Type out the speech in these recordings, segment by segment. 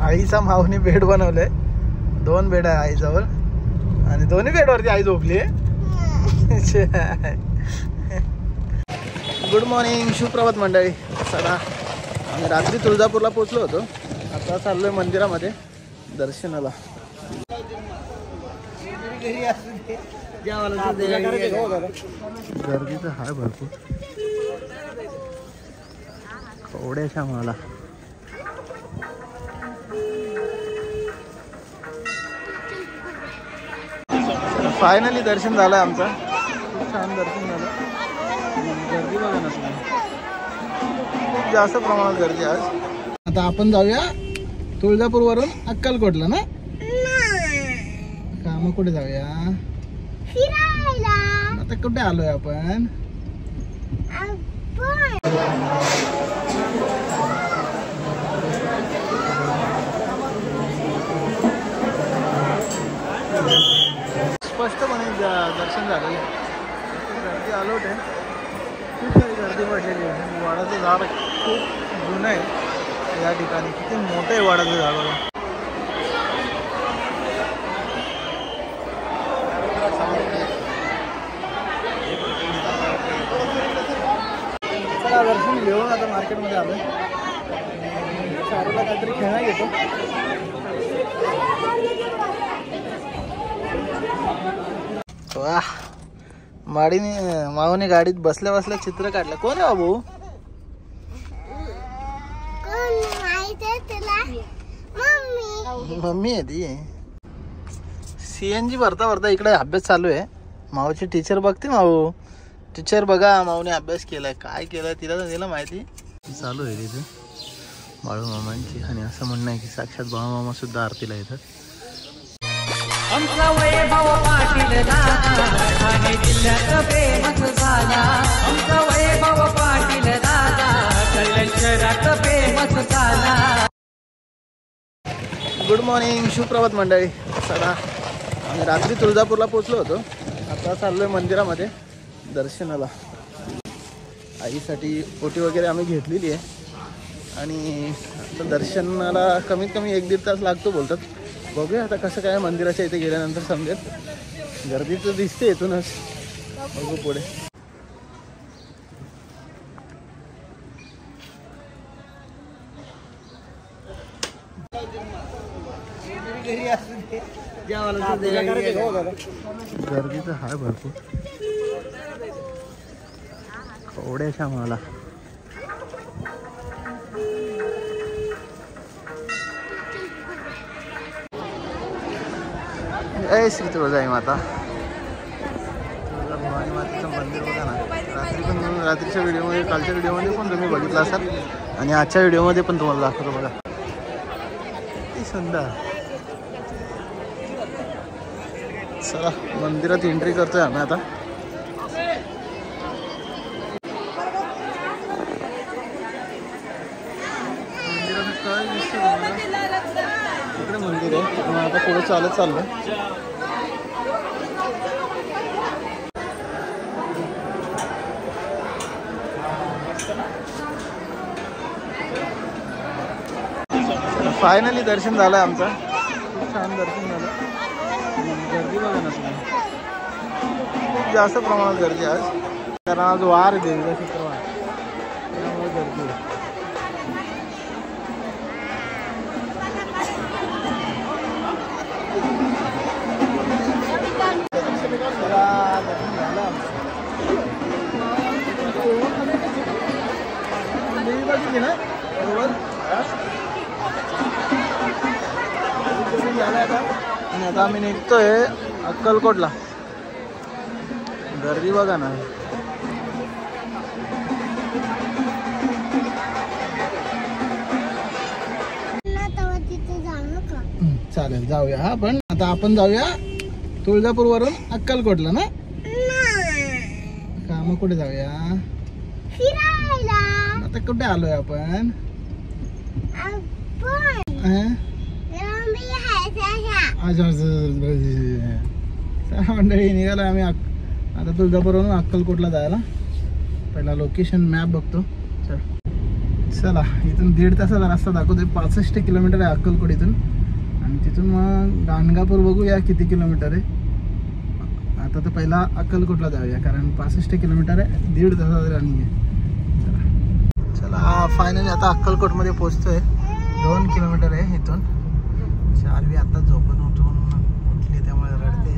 आईचा माऊनी बेड बनवलंय, 2 बेड आहे आईजवळ आणि दोन्ही बेडवरती आई झोपली आहे. गुड मॉर्निंग, सुप्रभात मंडळी. चला आम्ही रात्री तुळजापूरला पोहोचलो होतो, आता चाललोय मंदिरामध्ये दर्शनाला. गर्दी तर आहे भरपूर, थोड्याशा मला. फायनली दर्शन झालं आमचं, खूप छान दर्शन झालं. गर्दी बघा ना तुम्ही, खूप जास्त प्रमाणात गर्दी आज. आता आपण जाऊया तुळजापूर वरून अक्कलकोटला ना, का मग कुठे जाऊया फिरायला? आता कुठे आलोय आपण? स्पष्टपणे दर्शन झालेलं, गर्दी आलोट आहे, खूप काही गर्दी पडलेली आहे. वडाचं झाड खूप जुनं आहे या ठिकाणी, किती मोठं आहे वडाचं झाड बघा. चला दर्शन घेऊन आता मार्केटमध्ये आलोय, चारूला काहीतरी खेळणं घेतो. वाह, माऊने गाडीत बसल्या बसल्या चित्र काढलं. कोण आहे बाबू? मम्मी आहे ती. CNG भरता भरता इकडे अभ्यास चालू आहे. माऊची टीचर बघते. माऊ टीचर बघा, माऊने अभ्यास केलाय, काय केलाय तिला तर दिला माहिती. चालू आहे तिथे बाळूमामांची, आणि असं म्हणणं आहे की साक्षात बाळूमामा सुद्धा आरतीला येतात. आमचा वैभव पाटील दादा ठाणे जिल्ह्यात फेमस झाला. आमचा वैभव पाटील दादा कल्याण शहरात फेमस झाला. गुड मॉर्निंग, सुप्रभात मंडळी. चला आम्ही रात्री तुळजापूरला पोहोचलो होतो, आता चाललोय मंदिरामध्ये दर्शनाला. आईसाठी ओटी वगैरे आम्ही घेतलेली आहे आणि आता दर्शनाला कमीत कमी 1-1.5 तास लागतो बोलतात. बघूया आता कसं काय, मंदिराच्या इथे गेल्यानंतर समजेल. गर्दी तर दिसते इथूनच, बघू पुढे. गर्दी तर आहे भरपूर, थोड्याशा मला. जय श्री तुळजाई माता. भवानी मातेचं मंदिर बघा ना. रात्रीच्या व्हिडिओमध्ये, कालच्या व्हिडिओमध्ये पण तुम्ही बघितलं असाल आणि आजच्या व्हिडिओमध्ये पण तुम्हाला दाखवतो बघा, किती सुंदर. चला मंदिरात एंट्री करतोय आम्ही आता. मंदिरात काय दिसतं इकडे मंदिर आहे, आता पुढे चालत चाललोय. फायनली दर्शन झालं आमचं, खूप छान दर्शन झालं. गर्दी बघा ना तुम्ही, खूप जास्त प्रमाणात गर्दी आज, कारण आज वार आहे, देवीचा शुक्रवार, त्यामुळे गर्दी आहे. ना आणि आता आम्ही निघतोय अक्कलकोटला. गर्दी बघा ना. चालेल जाऊया. हा पण आता आपण जाऊया तुळजापूर वरून अक्कलकोटला ना, का मग कुठे जाऊया फिरायला? आता कुठे आलोय आपण? मंडळी निघाला आम्ही आता तुळजापूरवरून अक्कलकोटला जायला. पहिला लोकेशन मॅप बघतो. चल चला इथून 1.5 तासाचा रस्ता दाखवतोय. 65 किलोमीटर आहे अक्कलकोट इथून. आणि तिथून मग गाणगापूर बघूया किती किलोमीटर आहे. आता तर पहिला अक्कलकोटला जाऊया कारण 65 किलोमीटर आहे. 1.5 तासाचा रनिंग आहे. चला फायनली आता अक्कलकोटमध्ये पोहोचतोय. 2 किलोमीटर आहे इथून. चारवी आता झोपून उठली त्यामुळे रडते.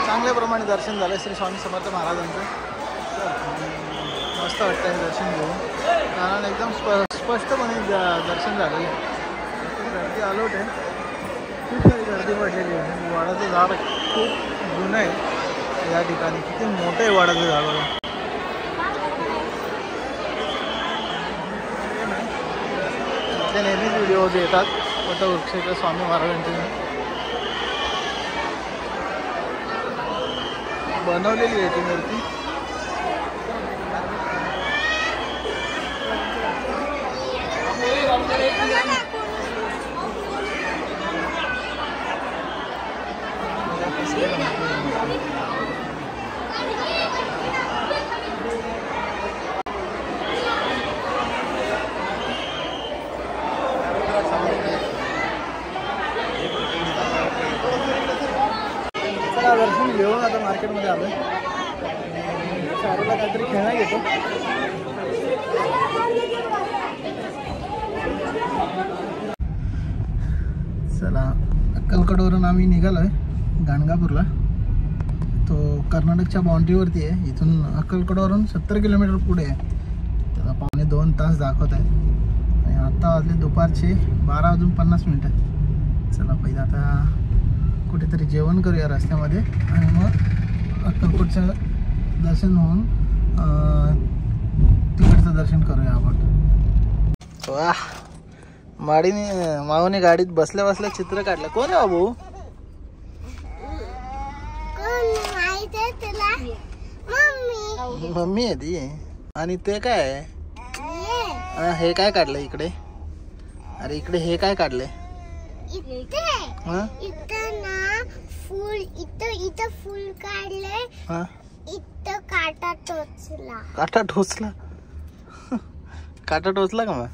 चांगल्याप्रमाणे दर्शन झालं श्री स्वामी समर्थ महाराजांचं. मस्त वाटतं दर्शन घेऊन कारण एकदम स्पष्टपणे दर्शन झालं. गर्दी आलोट आहे. खूप सारी गर्दी पडलेली आहे. वडाचं झाड खूप जुनं आहे या ठिकाणी. किती मोठं आहे वडाचं झाड बघा. इथे नेहमीच व्हिडिओज येतात वटवृक्षाच्या स्वामी महाराजांचे. बनवलेली आहे ती मूर्ती. चला दर्शन घेऊन आता मार्केटमध्ये आलोय. चारूला काहीतरी खेळणं घेतो. चला अक्कलकोटवरून आम्ही निघालोय गाणगापूरला. तो कर्नाटकच्या बाउंड्रीवरती आहे. इथून अक्कलकोटवरून 70 किलोमीटर पुढे आहे. त्याला 1.25 तास दाखवत आहे. आणि आता वाजले दुपारचे 12:50. चला पहिलं आता कुठेतरी जेवण करूया रस्त्यामध्ये आणि मग अक्कलकोटचं दर्शन होऊन तिकडचं दर्शन करूया आपण. वाह माऊने गाडीत बसल्या बसल्या चित्र काढलं. कोण आहे बाबू? मम्मी आहे ती. आणि ते काय आहे? हे काय काढलं इकडे? अरे इकडे हे काय काढले? फुल काढले. इथं काटा टोचला. काटा टोचला? काटा टोचला का मग?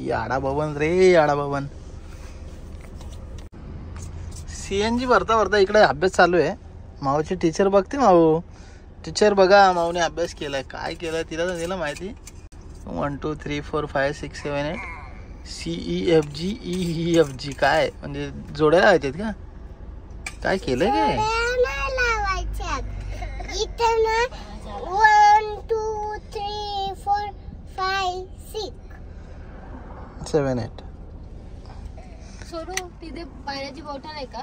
याडा बबन रे याडा बबन. CNG भरता इकडे अभ्यास चालू आहे. माऊची टीचर बघते. माऊ टीचर बघा माऊने अभ्यास केलाय. काय केलाय तिला तर दिलं माहिती. 1 2 3 4 5 6 7 8 CEFG काय म्हणजे जोड्या लावायच्यात का? काय केलंय काय? 1 2 3 4 5 6 7 8. सोडू तिथे पाण्याची बॉटल आहे का?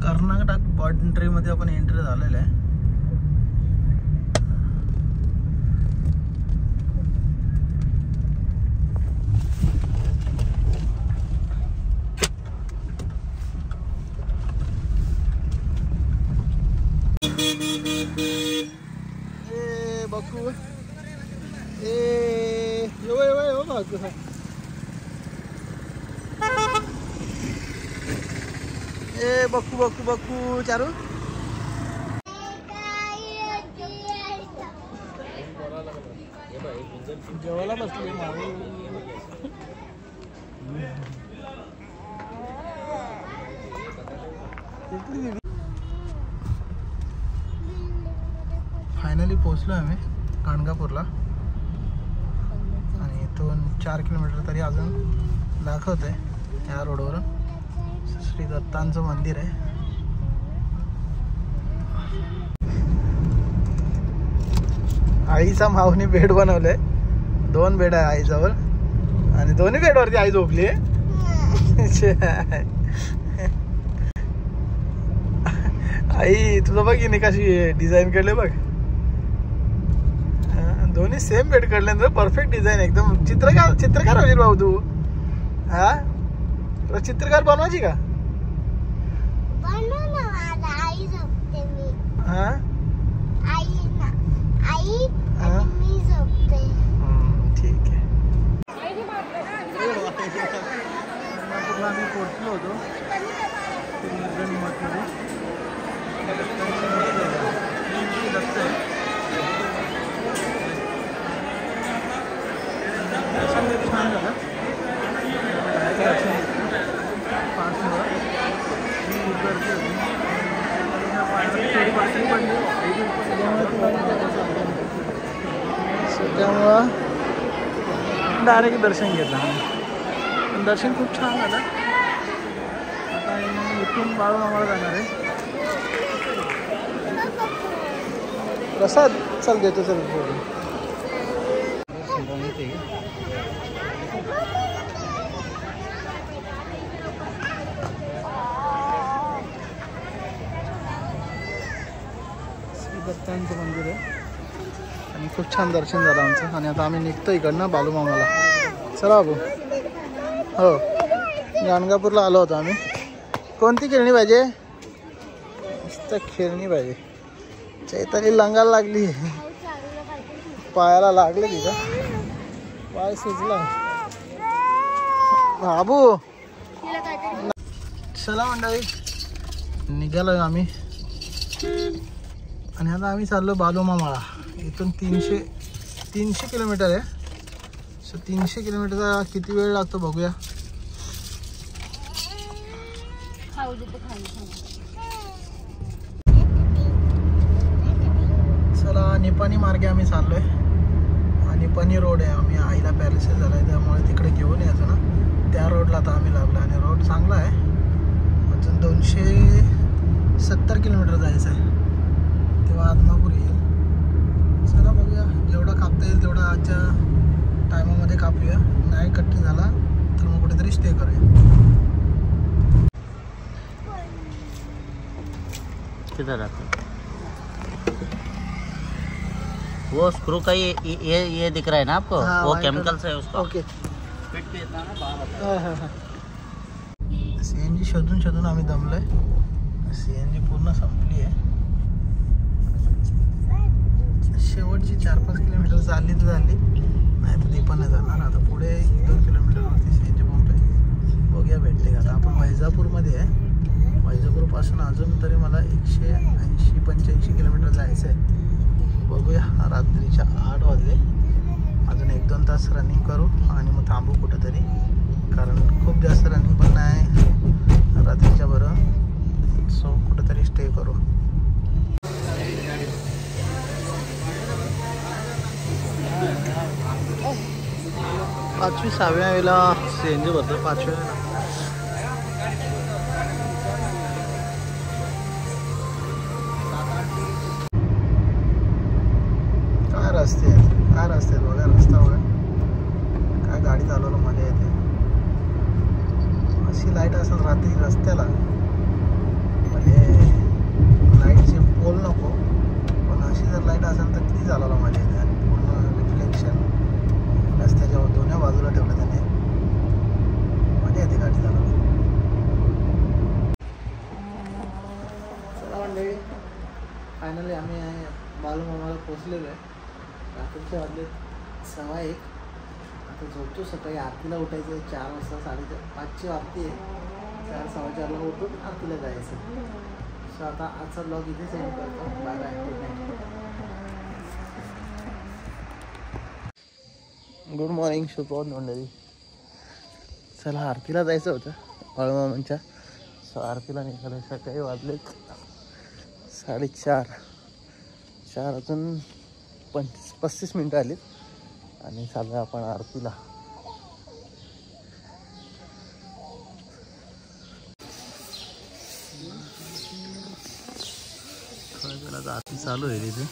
कर्नाटक बाउंड्री मध्ये आपण एंट्री झालेलं आहे. बघू बघू चारू. जेवायला बसली माऊ. फायनली पोहोचलो आम्ही गाणगापूरला. आणि इथून 4 किलोमीटर तरी अजून दाखवत आहे. या रोडवरून श्री दत्तांचं मंदिर आहे. आईचा माऊने बेड बनवलंय. 2 बेड आहे आईजवळ आणि दोन्ही बेडवरती आई झोपली आहे. आई तुझं बघ हिने कशी डिझाईन केले बघ. दोन्ही सेम बेड काढले. परफेक्ट डिझाईन एकदम. चित्रकार होईल भाऊ तू. हा चित्रकार बनवायची का? हा आई आणि मी झोपते. ठीक आहे. आम्ही पोहोचलो होतो छान झालं. त्यामुळं डायरेक्ट दर्शन घेतलं आम्ही. दर्शन खूप छान झालं. आता इथून बाळूमामाला जाणार आहे. प्रसाद चल देतो. चल दत्तांचं मंदिर आहे आणि खूप छान दर्शन झालं आमचं. आणि आता आम्ही निघतो इकडनं बाळूमामाला. चला बाबू. हो गाणगापूरला आलो होतो आम्ही. कोणती खेळणी पाहिजे? मस्त खेळणी पाहिजे. चैताली लंगाला लागली. पायाला लागले तिथं. पाय सुजला बाबू. चला मंडळी निघालो आम्ही. आणि आता आम्ही चाललो बाळूमामाला. इथून 300 किलोमीटर आहे. सो 300 किलोमीटरचा किती वेळ लागतो बघूया. चला निपाणी मार्गे आम्ही चाललोय. निपाणी रोड आहे. आम्ही आईला पॅरालिसिस झाला आहे त्यामुळे तिकडे घेऊन यायचं ना. त्या रोडला आता आम्ही लागलो आणि रोड चांगला आहे. अजून 270 किलोमीटर जायचं आहे तेव्हा आदमापूर येईल. चला बघूया जेवढा कापता येईल तेवढा आजच्या टायमामध्ये कापूया. नाही कट्टी झाला तर मग कुठेतरी स्टे करूया. किधर आता वो स्क्रू का ये दिख रहा है ना आपको? हाँ, वो white केमिकल्स है उसका. ओके. फिट भी येता ना बाहर. CNG शोधून आम्ही दमलोय. CNG पूर्ण संपली आहे. शेवटची 4-5 किलोमीटर चालली तर झाली. नाही तर ती पण नाही जाणार. आता पुढे 2 किलोमीटरवरती CNG पंप आहे. बघूया भेटते का. आता आपण वैजापूरमध्ये आहे. वैजापूरपासून अजून तरी मला 180-85 किलोमीटर जायचं आहे. बघूया. रात्रीच्या 8 वाजले. अजून 1-2 तास रनिंग करू आणि मग थांबू कुठंतरी. कारण खूप जास्त रनिंग पण नाही रात्रीच्या बरं. सो कुठंतरी स्टे करू. 5व्या-6व्या वेळेला CNG भरतो. 5व्या वेळेला काय रस्ते आहेत बघा. रस्ता बघा काय गाडी चालवलं मजा येते. अशी लाईट असेल रात्री रस्त्याला म्हणजे लाईटचे पोल नको पण अशी जर लाईट असेल तर किती चालवला मजा येते. आणि पूर्ण रिफ्लेक्शन रस्त्याच्या दोन्ही बाजूला ठेवलं त्याने. मजा येते गाडी चालवली. चला मंडळी फायनली आम्ही बाळूमामाला पोचलेलो आहे. रात्रीचे वाजले 1:15. आता झोपतो. सकाळी आरतीला उठायचं आहे 4 वाजता. 5:30ची आरती आहे. 4-4:15ला उठून आरतीला जायचं. सो आता आजचा ब्लॉग इथे सेंड करतो. Bye bye. Good night. Good morning. शुभप्रभात मंडळी. चला आरतीला जायचं होतं बाळूमामांच्या. सो आरतीला निघालं. सकाळी वाजलेत 4:30. 4 अजून 35 मिनटं आलीत आणि चाललो आपण आरतीला. आरती चालू आहे तिथे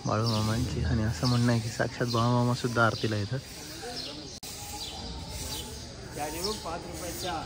बाळूमामांची. आणि असं म्हणणं आहे की साक्षात बाळूमामा सुद्धा आरतीला येतात. 5 रुपयाचा